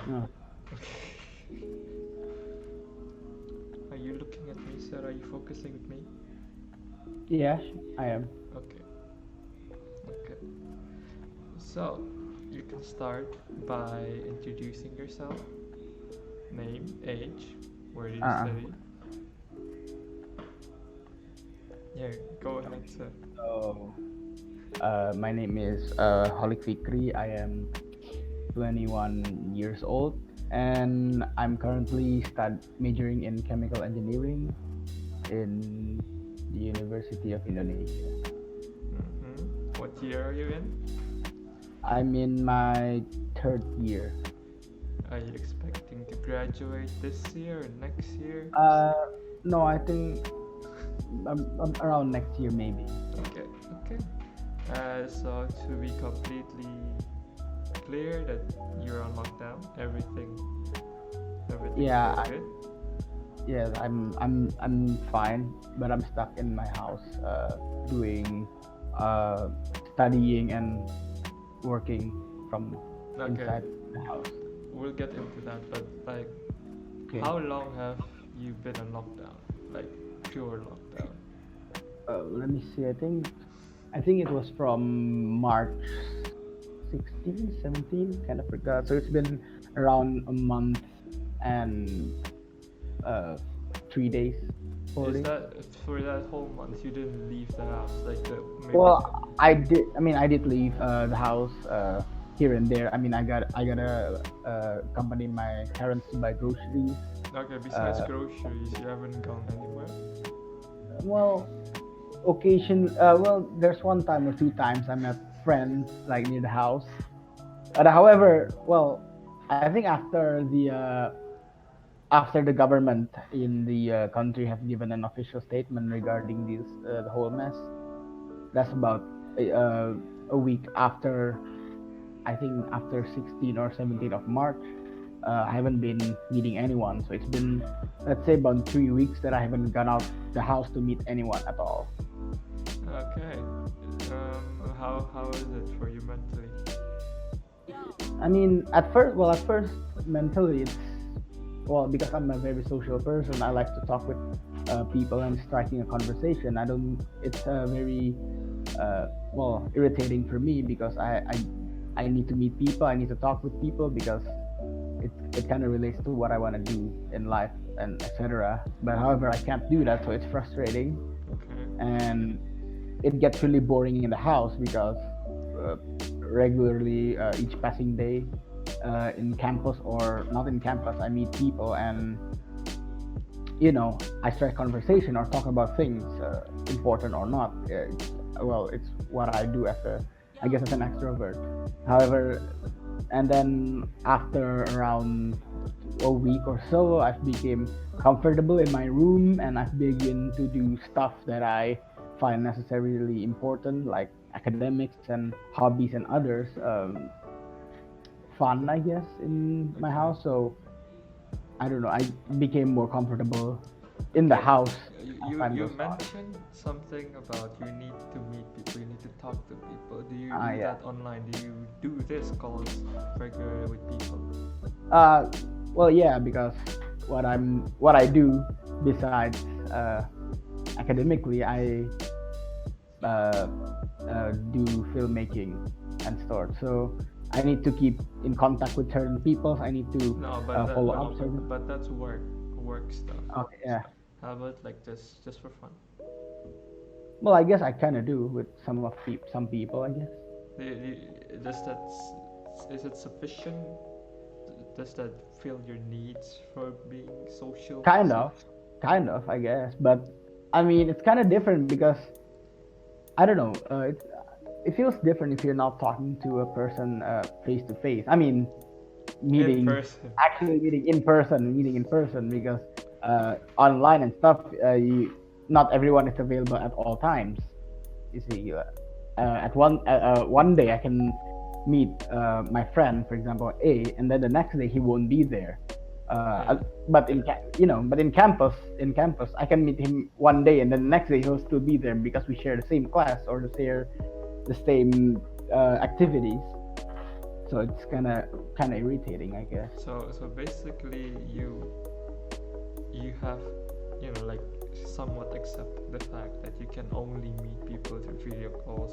No. Are you looking at me, sir? Are you focusing with me? Yes, I am. Okay, okay. So, you can start by introducing yourself, name, age, where do you Uh, study? Yeah, go ahead, sir. so, my name is Khaliq Fikri. I am 21 years old, and I'm currently majoring in chemical engineering in the University of Indonesia. What year are you in? I'm in my third year. Are you expecting to graduate this year or next year? Uh, no, I think around next year maybe. Okay, okay. So to be completely clear that you're on lockdown, everything Yeah, feels good. yes, I'm fine, but I'm stuck in my house, doing, uh, studying and working from Okay, inside the house. we'll get into that, but like, Okay. how long have you been on lockdown? Like, pure lockdown? Let me see. I think it was from March 16, 17, kind of forgot. So it's been around a month and, uh, 3 days, four Is days. that for that whole month you didn't leave the house? Like, maybe Well, the. I did. I mean, I did leave the house, here and there. I mean, I gotta accompany my parents to buy groceries. Okay, besides Uh, groceries, you haven't gone anywhere? well, well, there's one time or two times I met friends like near the house. But however, well, I think after the government in the country have given an official statement regarding this, the whole mess. That's about uh, a week after. I think after 16 or 17 of March, I haven't been meeting anyone. So it's been, let's say, about 3 weeks that I haven't gone out the house to meet anyone at all. Okay. How is it for you mentally? I mean, at first, mentally, it's, well, because I'm a very social person. I like to talk with people and striking a conversation. I don't. It's very, well, irritating for me because I need to meet people. I need to talk with people because it kind of relates to what I want to do in life and etc. But however, I can't do that, so it's frustrating, Okay. and it gets really boring in the house because, uh, regularly, each passing day, in campus or not in campus, I meet people, and I strike conversation or talk about things, important or not. It's what I do as a, I guess, as an extrovert. However, and then after around a week or so, I've become comfortable in my room, and I've begun to do stuff that I find necessarily important, like academics and hobbies and others, fun, I guess, in my Okay. house. So I don't know. I became more comfortable in the Okay. house as time You goes on. mentioned something about you need to meet people, you need to talk to people. Do you do Yeah. that online? Do you do this calls regularly with people? Uh, well, yeah, because what I do besides, academically, I, uh, do filmmaking and stuff. So I need to keep in contact with certain people. I need to, No, but that follow up certain. that's work stuff. Okay, yeah. How about like just for fun? Well, I guess I kind of do with some people. I guess. Does that is it sufficient? Does that fill your needs for being social Kind person? of, I guess. But I mean, it's kind of different because I don't know. It feels different if you're not talking to a person, face to face. I mean, In meeting person. actually meeting in person, because, online and stuff, not everyone is available at all times. You see, at one day I can meet, my friend, for example, A, and then the next day he won't be there. Yeah. But in campus I can meet him one day, and then the next day he'll still be there because we share the same class or the same, activities. So it's kind of irritating, I guess. So basically, you have, like somewhat accept the fact that you can only meet people through video calls,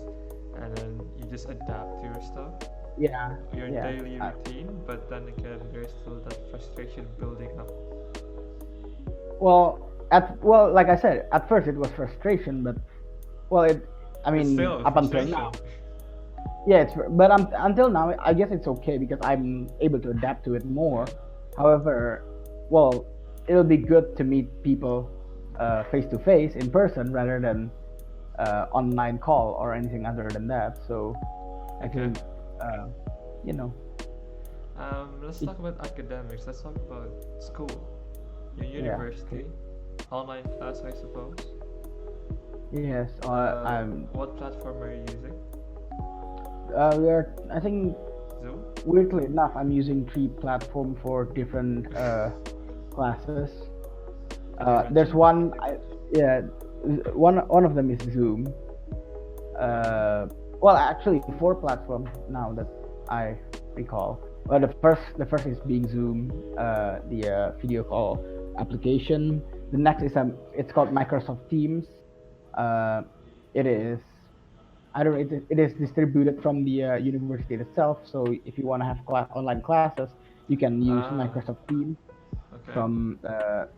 and then you just adapt to your stuff, Yeah, your yeah. daily routine. But then again, there's still that frustration building up. Like I said, at first it was frustration, but well, I It's mean, still up until frustration. now, yeah, until now, I guess it's okay because I'm able to adapt to it more. However, well, it'll be good to meet people face to face in person rather than online call or anything other than that. So I Okay. think, uh, you know, Let's it, talk about academics. Let's talk about school. Your yeah, okay. university, online class, I suppose. Yes, What platform are you using? I think, Zoom. weirdly enough, I'm using three platform for different classes. Can you There's mention? yeah, one of them is Zoom. Uh, well, actually, four platforms now that I recall. Well, the first is being Zoom, the video call application. The next is it's called Microsoft Teams. Uh, it is I don't know, it is distributed from the university itself. So if you want to have online classes, you can use Ah, Microsoft Teams okay. from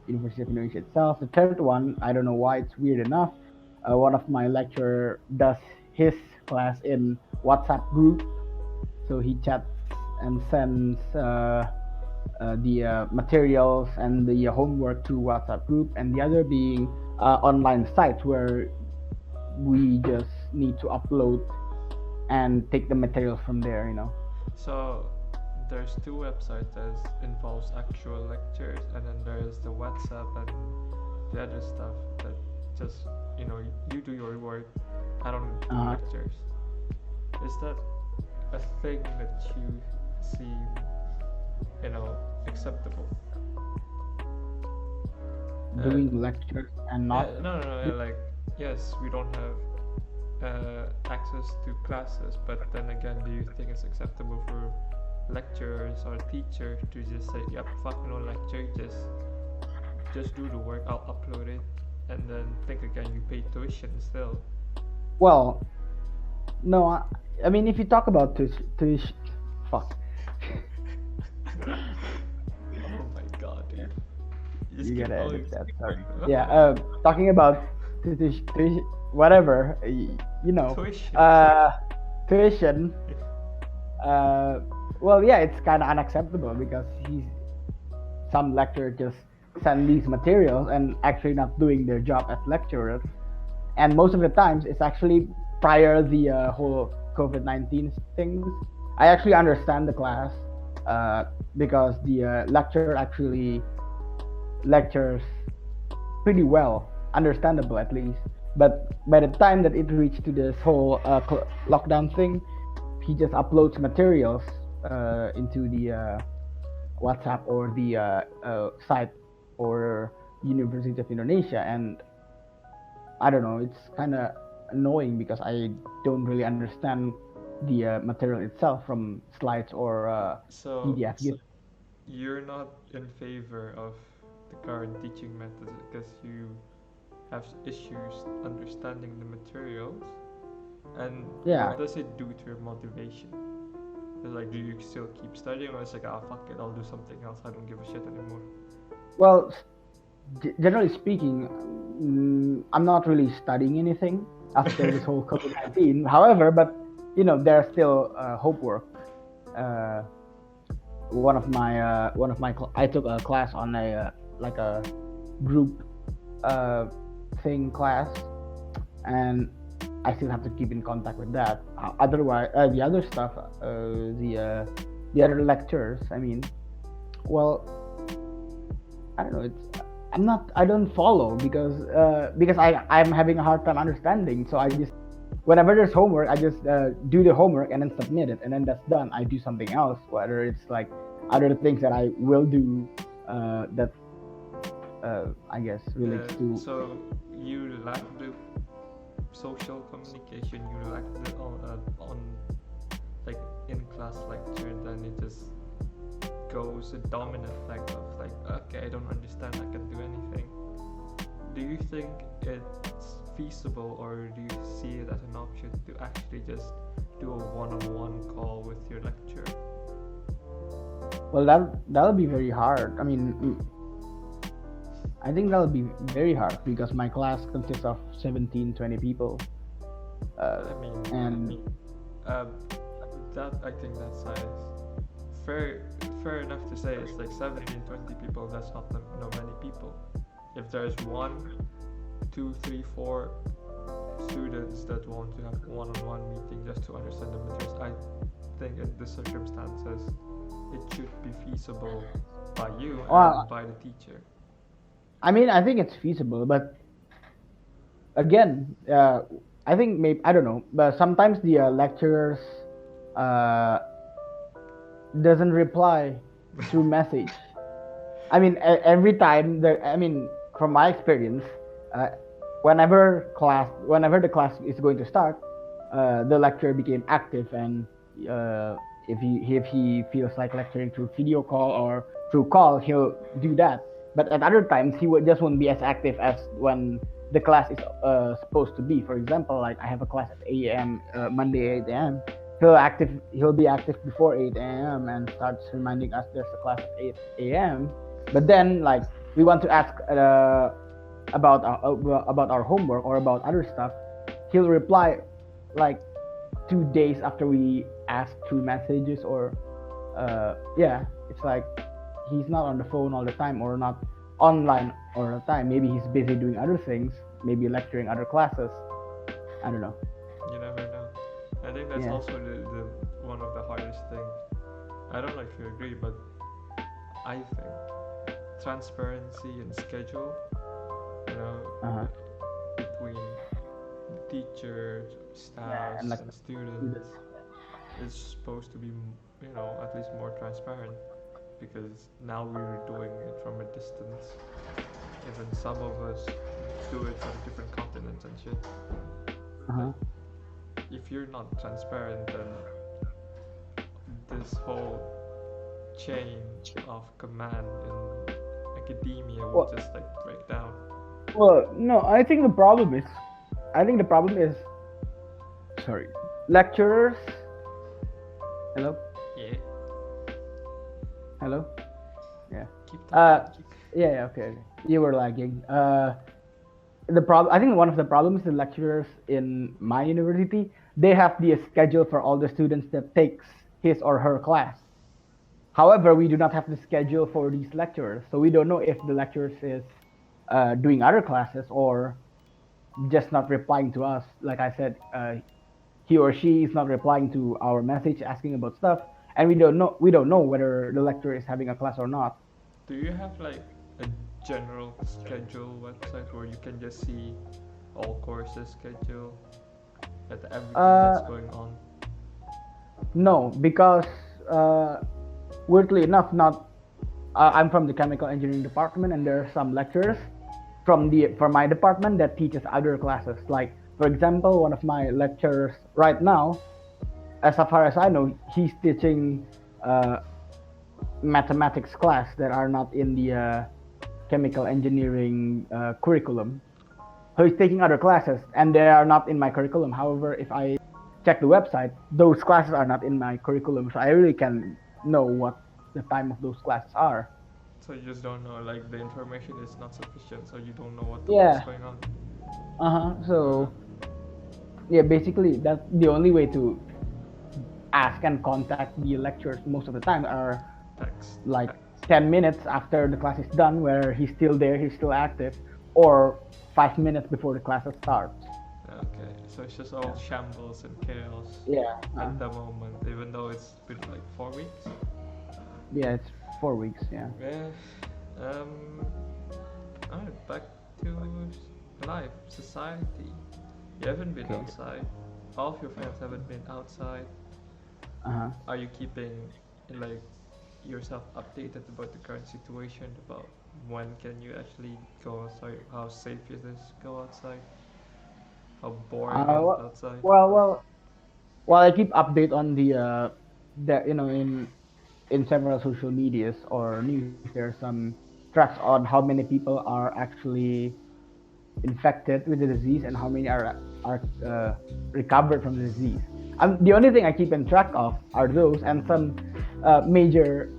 University of Indonesia itself. The third one, I don't know why it's weird enough. One of my lecturer does his class in WhatsApp group, so he chats and sends the materials and the homework to WhatsApp group, and the other being online sites where we just need to upload and take the materials from there. So there's two websites that involves actual lectures, and then there's the WhatsApp and the other stuff that just you do your work. I don't do Uh, lectures. Is that a thing that you see, acceptable? Uh, Doing lectures and yeah, not. no, no, no. Like, yes, we don't have access to classes, but then again, do you think it's acceptable for lecturers or teachers to just say, "Yep, fuck no lecture, just do the work, I'll upload it," and then think again, you pay tuition still. Well, no, I mean, if you talk about fuck, Oh my god, dude. You just you keep gotta calling. edit that. Sorry. Yeah. Talking about whatever, you know, Tuition. uh, tuition. Uh, well, yeah, it's kind of unacceptable because some lecturer just send these materials and actually not doing their job as lecturers, and most of the times it's actually prior the whole COVID-19 things. I actually understand the class uh, because the lecturer actually lectures pretty well, understandable at least. But by the time that it reached to this whole lockdown thing, he just uploads materials into the WhatsApp or the site or University of Indonesia, and I don't know, it's kind of annoying because I don't really understand the material itself from slides or So PDF. you're not in favor of the current teaching methods because you have issues understanding the materials, and Yeah. what does it do to your motivation? It's like, do you still keep studying, or it's like, ah, fuck it, I'll do something else, I don't give a shit anymore? Well, generally speaking, I'm not really studying anything after this whole COVID-19. However, but there's still homework. Uh, I took a class on a like a group uh, thing class, and I still have to keep in contact with that. Otherwise, the other stuff, the other lectures. I mean, well, I don't know. I don't follow because I'm having a hard time understanding. So I just whenever there's homework, I just do the homework and then submit it, and then that's done. I do something else, whether it's like other things that I will do that I guess relates to. So you lack the social communication, you lack the on like in-class lecture, then it just goes a dominant effect of like, okay, I don't understand, I can't do anything. Do you think it's feasible, or do you see it as an option to actually just do a one-on-one call with your lecturer? Well, that'll be very hard. I mean, I think that'll be very hard because my class consists of 17, 20 people. I mean, And uh, that I think that size fair fair enough to say it's like 17, 20 people. That's not no many people. If there's one, two, three, four students that want to have one-on-one meeting just to understand the materials, I think in the circumstances it should be feasible by you and well, by the teacher. I mean, I think it's feasible, but again, I think maybe I don't know, but sometimes the lecturers uh, doesn't reply through message. I mean, every time I mean, from my experience, uh, whenever the class is going to start, the lecturer became active, and uh, if he feels like lecturing through video call or through call, he'll do that. But at other times, he would just won't be as active as when the class is supposed to be. For example, like I have a class at 8 a.m. Monday 8 a.m. He'll be active before 8 a.m. and starts reminding us there's a class at 8 a.m. But then like we want to ask about our homework or about other stuff, he'll reply like 2 days after we ask through messages, or yeah, it's like he's not on the phone all the time or not online all the time. Maybe he's busy doing other things, maybe lecturing other classes. I don't know. You never know. I think that's Yeah. also the one of the hardest things. I don't know if you agree, but I think transparency and schedule, you know, Uh-huh. between teachers, Yeah, and staffs, like and students. students is supposed to be, at least more transparent, because now we're doing it from a distance. Even some of us do it from different continents and shit. Uh-huh. Like, if you're not transparent, then this whole chain of command in academia will Well, just like break down. no, I think the problem is sorry, lecturers. Hello, Yeah, hello. Yeah. keep talking. Uh, yeah, okay, okay. You were lagging. The problem, I think one of the problems the lecturers in my university, they have the schedule for all the students that takes his or her class. However, we do not have the schedule for these lecturers, so we don't know if the lecturers is doing other classes or just not replying to us. Like I said, he or she is not replying to our message asking about stuff, and we don't know whether the lecturer is having a class or not. Do you have like a general schedule website where you can just see all courses schedule at everything that's Uh, going on? no, because uh, weirdly enough, not I'm from the chemical engineering department, and there are some lecturers from my department that teaches other classes. Like for example, one of my lecturers right now, as far as I know, he's teaching uh, mathematics class that are not in the chemical engineering curriculum. So he's taking other classes, and they are not in my curriculum. However, if I check the website, those classes are not in my curriculum, so I really can know what the time of those classes are. So you just don't know, like the information is not sufficient, so you don't know what's Yeah. going on. Uh-huh. Uh, So yeah, basically that's the only way to ask and contact the lecturers most of the time are text. like 10 minutes after the class is done, where he's still there, he's still active, or 5 minutes before the class starts. Okay, so it's just all Yeah. shambles and chaos Yeah. at the moment, even though it's been like 4 weeks. Yeah, it's 4 weeks. Yeah. Yeah. Um. Alright, back to life, society. You haven't been Okay. outside. All of your friends haven't been outside. Uh-huh. Are you keeping like yourself updated about the current situation? About when can you actually go outside? How safe it is to go outside? How boring is it Well, outside? well, well, well, I keep update on the that in several social medias or news, there's some tracks on how many people are actually infected with the disease and how many are recovered from the disease. The only thing I keep in track of are those and some major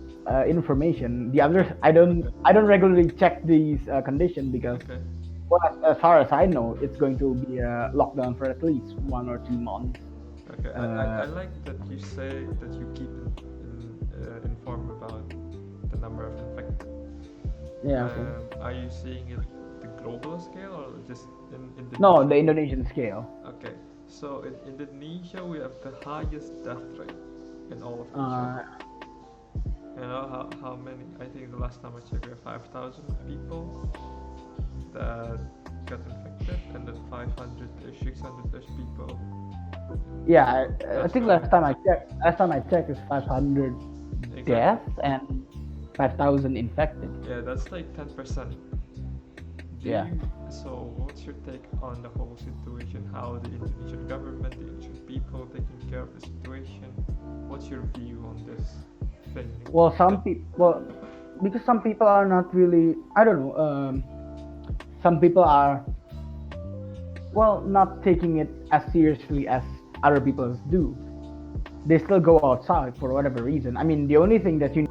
information. The others, I don't regularly check these conditions because, Okay. well, as far as I know, it's going to be a lockdown for at least 1 or 2 months. Okay. I Uh, like that you say that you keep informed about the number of infected. yeah, okay. Are you seeing it the global scale or just in No, Indonesia? the Indonesian scale. Okay, so in Indonesia we have the highest death rate in all of Asia. Uh, You know how many? I think the last time I checked, we have 5,000 people that got infected, and then 500 or 600 people yeah, I passed think away. last time I checked is 500 Exactly. deaths and 5,000 infected. Yeah, that's like 10%. Do Yeah. you? So, what's your take on the whole situation? How the Indonesian government, the Indonesian people taking care of the situation? What's your view on this thing? Well, That because some people are not really. I don't know. Some people are, well, not taking it as seriously as other people do. They still go outside for whatever reason. I mean, the only thing that you need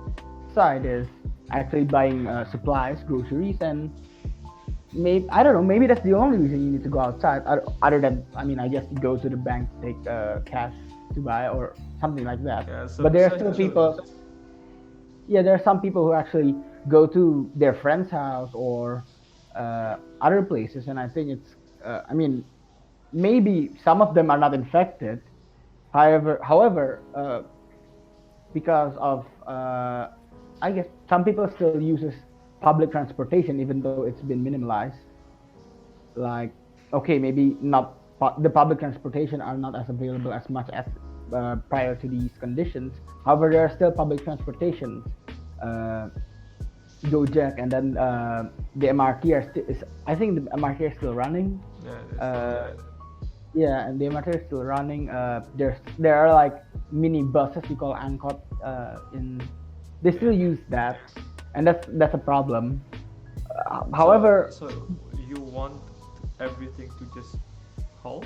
outside is actually buying supplies, groceries, and maybe, I don't know. Maybe that's the only reason you need to go outside. Other than, I mean, I guess you go to the bank to take cash to buy or something like that. yeah. So But there are besides still people. those, Yeah, there are some people who actually go to their friend's house or other places, and I think it's. I mean, maybe some of them are not infected. However, because of I guess some people still uses public transportation even though it's been minimalized. Like, okay, maybe not the public transportation are not as available as much as prior to these conditions. However, there are still public transportations, uh, Gojek, and then the MRT is, I think the MRT is still running. yeah, it's still Uh, yeah. yeah, and the MRT is still running. There are like mini buses we call angkot in. They Yeah. still use that, and that's a problem. So However, so you want everything to just halt?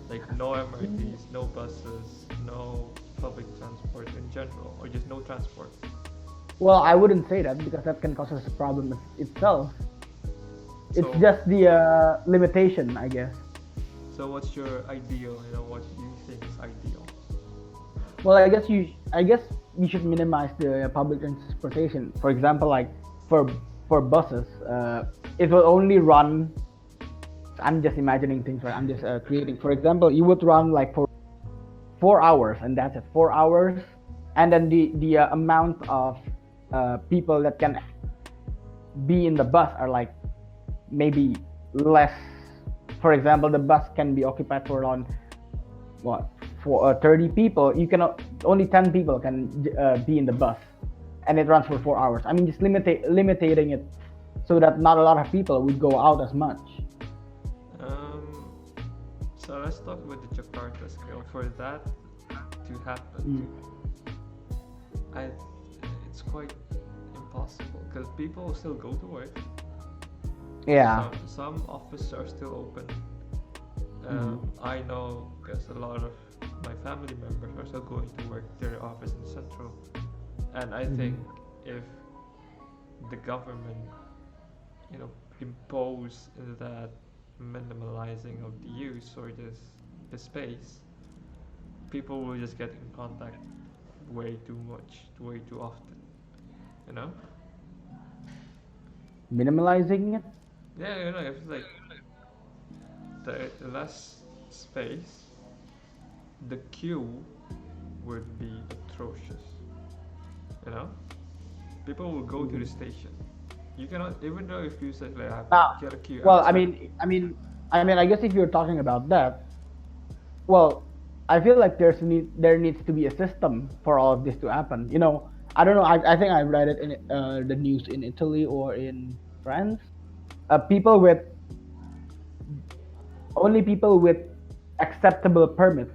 Like no MRTs, no buses, no public transport in general, or just no transport? well, I wouldn't say that because that can cause us a problem itself. It's So just the limitation, I guess. so what's your ideal? You know what you think is ideal? Well, I guess you should minimize the public transportation. For example, like for for buses, it will only run. I'm just imagining things, right? I'm just creating. For example, you would run like for 4 hours, and that's it. 4 hours, and then the amount of people that can be in the bus are like maybe less. For example, the bus can be occupied for around what, for 30 people. You cannot, only 10 people can be in the bus, and it runs for 4 hours. I mean, just limiting it so that not a lot of people would go out as much. Um, so let's talk about the Jakarta scale. For that to happen, Mm. I it's quite impossible because people will still go to work. Yeah. Some offices are still open. Mhm. I know because a lot of my family members are still going to work their office in Central, and I think Mhm. if the government, you know, impose that minimalizing of the use or the space, people will just get in contact way too much, way too often. You know? Minimalizing it. Yeah, you know, if like the less space, the queue would be atrocious. You know, people will go to the Mhm. station. You cannot, even though if you say like I have to Now, get a queue well, outside. I guess if you're talking about that, well, I feel like there needs to be a system for all of this to happen. I don't know. I think I read it in the news in Italy or in France. People with Only people with acceptable permits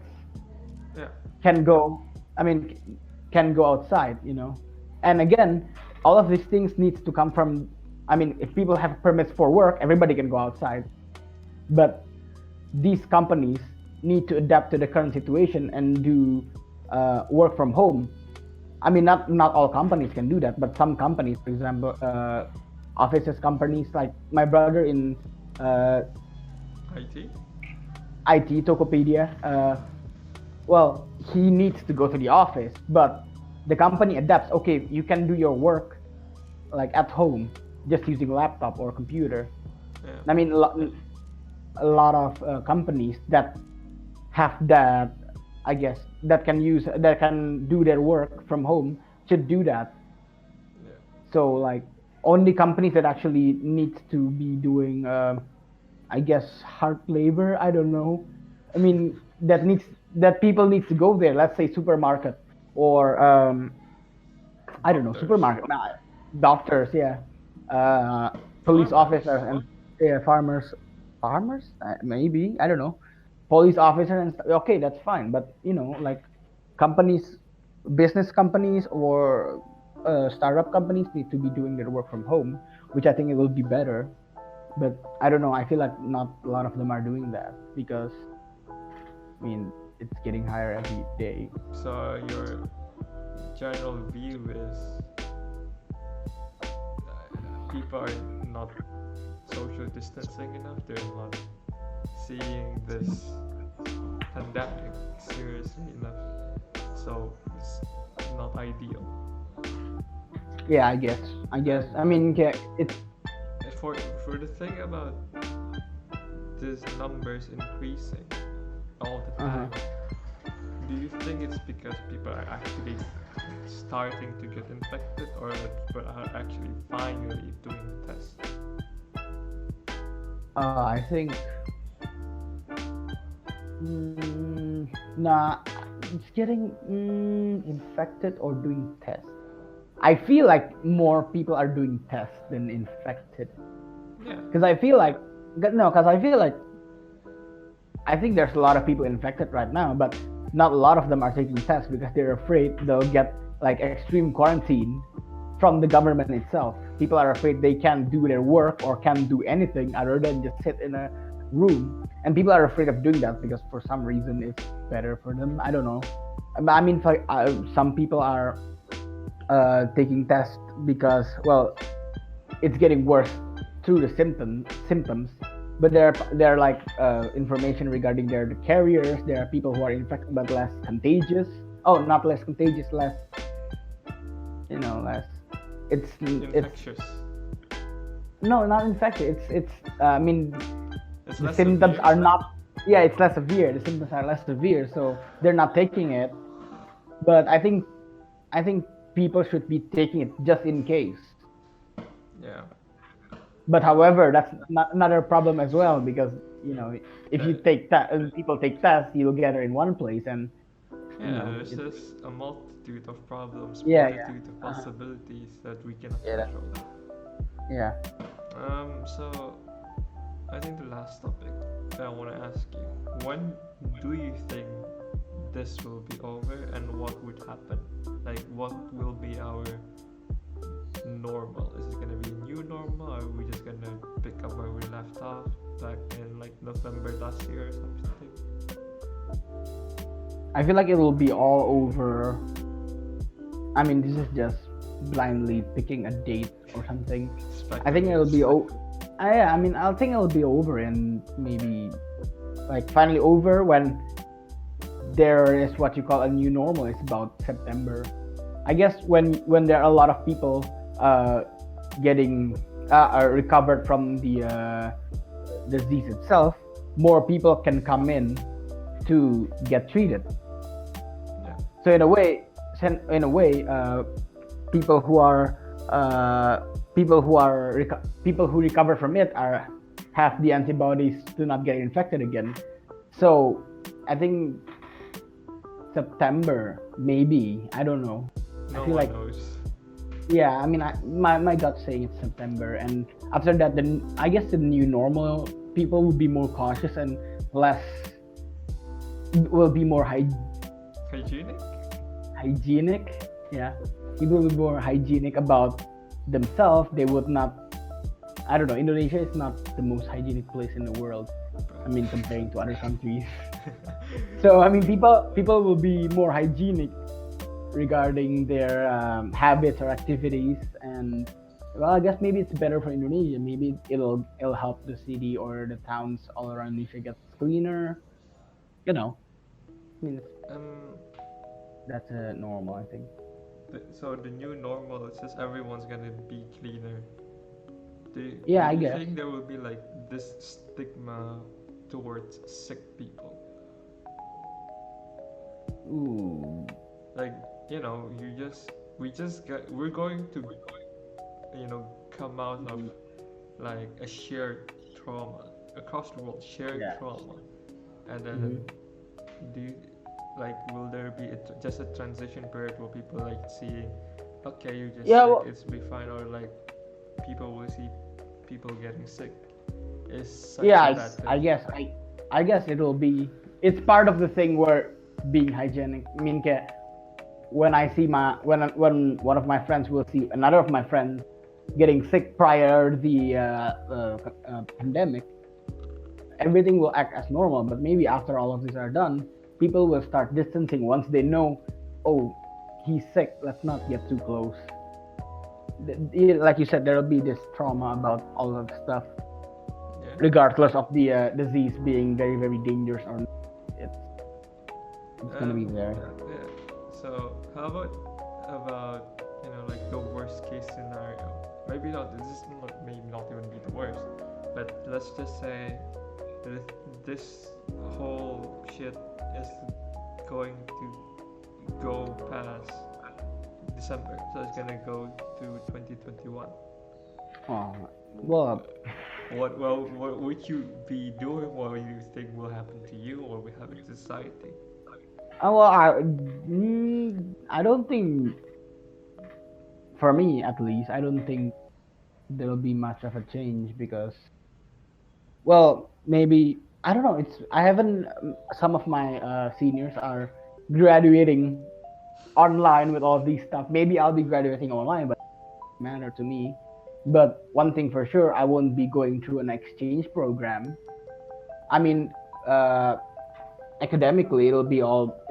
Yeah, can go. I mean, can go outside, you know. And again, all of these things needs to come from. I mean, if people have permits for work, everybody can go outside. But these companies need to adapt to the current situation and do work from home. I mean, not all companies can do that, but some companies, for example, offices companies like my brother in uh, IT? IT Tokopedia. Well, he needs to go to the office, but the company adapts. Okay, you can do your work like at home, just using laptop or computer. Yeah. I mean, a lot of companies that have that, I guess, that can do their work from home should do that. Yeah. So like only companies that actually need to be doing, I guess, hard labor. I don't know. I mean, that people needs to go there. Let's say supermarket or I don't know, Doctors. supermarket, doctors, yeah, uh, police Farmers. officers and yeah, farmers, maybe I don't know, police officer and stuff. Okay, that's fine, but you know, like companies, business companies or startup companies need to be doing their work from home, which I think it will be better. But I don't know. I feel like not a lot of them are doing that because I mean it's getting higher every day. So your general view is people are not social distancing enough. They're not seeing this pandemic seriously enough. So it's not ideal. Yeah, I guess. I guess. I mean, yeah, it's For the thing about these numbers increasing all the uh-huh. time, do you think it's because people are actually starting to get infected, or that people are actually finally doing tests? I think nah, it's getting infected or doing tests. I feel like more people are doing tests than infected. Yeah. Because I feel like no, because I feel like I think there's a lot of people infected right now, but not a lot of them are taking tests because they're afraid they'll get like extreme quarantine from the government itself. People are afraid they can't do their work or can't do anything other than just sit in a room. And people are afraid of doing that because for some reason it's better for them. I don't know. I mean, some people are taking tests because, well, it's getting worse through the symptoms. But there are like information regarding the carriers. There are people who are infected but less contagious. Oh, not less contagious, less, you know, less. It's Infectious. no, not infected. It's I mean It's the less symptoms severe. are not. Yeah, it's less severe. The symptoms are less severe, so they're not taking it. But I think people should be taking it just in case. Yeah. But however, that's not another problem as well because you know if you That, take people take tests, you'll gather in one place and you yeah, know there's it's just a multitude of problems, yeah, yeah, multitude of uh-huh. possibilities that we cannot Yeah, control. yeah. So I think the last topic that I want to ask you: when do you think this will be over, and what would happen? Like, what will be our normal? Is it gonna be new normal, or are we just gonna pick up where we left off back in like November last year or something? I feel like it will be all over. I mean, this is just blindly picking a date or something. I think it'll be I mean, I think it'll be over and maybe like finally over when there is what you call a new normal. It's about September. I guess when there are a lot of people getting are recovered from the disease itself, more people can come in to get treated. Yeah. So in a way, people who are people who recover from it are have the antibodies to not get infected again. So I think September maybe, I don't know. No I feel one like knows. yeah. I mean, my gut saying it's September, and after that, then I guess the new normal people will be more cautious and less will be more Hygienic? hygienic. Yeah, people will be more hygienic about themselves. They would not. I don't know. Indonesia is not the most hygienic place in the world. I mean, comparing to other countries. So I mean, people will be more hygienic regarding their habits or activities, and well, I guess maybe it's better for Indonesia. Maybe it'll help the city or the towns all around Indonesia get cleaner. You know, I mean um, that's normal, I think. so the new normal is just everyone's gonna be cleaner. Do Yeah, I you guess. think there will be like this stigma towards sick people? Ooh. Like, you know, we're going to, come out of Mhm. like a shared trauma across the world, shared Yeah. trauma, and then Hmm. do you, like, will there be just a transition period where people like seeing, okay, you just Yeah. sick, Well, it's be fine, or like people will see people getting sick is such yeah. a bad thing? I guess it'll be. It's part of the thing where being hygienic. I mean, when I see when one of my friends will see another of my friends getting sick prior the pandemic, everything will act as normal. But maybe after all of these are done, people will start distancing once they know, oh, he's sick. Let's not get too close. Like you said, there will be this trauma about all of the stuff, Yeah. regardless of the disease being very very dangerous or not. It's it's gonna be there. Yeah. So how about like the worst case scenario? Maybe not. This is not, maybe not even be the worst, but let's just say that this whole shit is going to go past December, so it's gonna go to 2021. Oh, well, What would you be doing? What do you think will happen to you or will happen to society? well, I don't think, for me at least, I don't think there will be much of a change because, well, maybe I don't know. It's I haven't. Some of my seniors are graduating online with all these stuff. Maybe I'll be graduating online, but it doesn't matter to me. But one thing for sure, I won't be going through an exchange program. I mean, uh, academically, it'll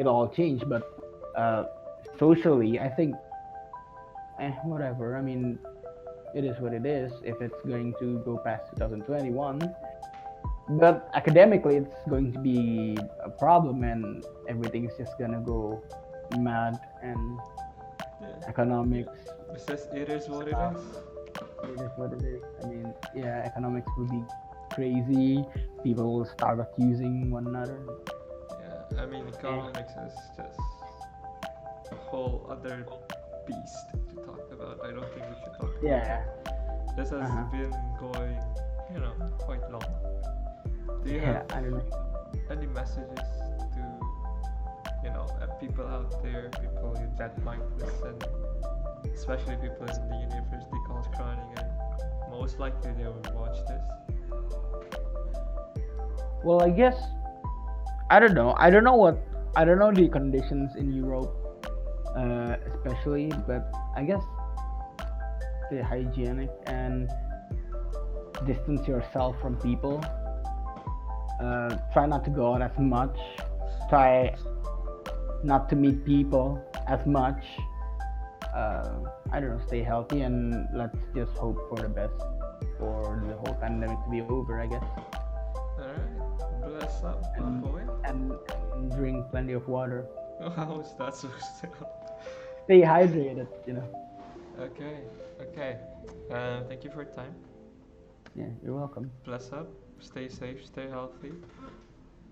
all change, but uh, socially, I think, whatever. I mean, it is what it is. If it's going to go past 2021, but academically, it's going to be a problem, and everything's just gonna go mad, and Yeah. economics It's just it is what it stuff. is. It is what it is. I mean, yeah, economics will be crazy. People will start accusing one another. Yeah, I mean Eh, economics is just a whole other beast to talk about. I don't think we should talk about yeah. it. This has Uh-huh. been going, quite long. Do you have Yeah, I don't know. any messages to, people out there, people that might listen, especially people in the University College Crowning, and most likely they will watch this? Well, I guess I don't know. I don't know the conditions in Europe, especially, but I guess stay hygienic and distance yourself from people. Try not to go out as much. Try not to meet people as much. I don't know. Stay healthy, and let's just hope for the best for the whole pandemic to be over, I guess. Alright, bless up, my And boy. and drink plenty of water. How is that so still? Stay hydrated. You know. Okay, okay. Thank you for your time. Yeah, you're welcome. Bless up. Stay safe. Stay healthy.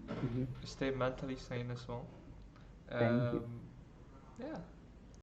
Hmm. Stay mentally sane as well. Thank you. Um, yeah.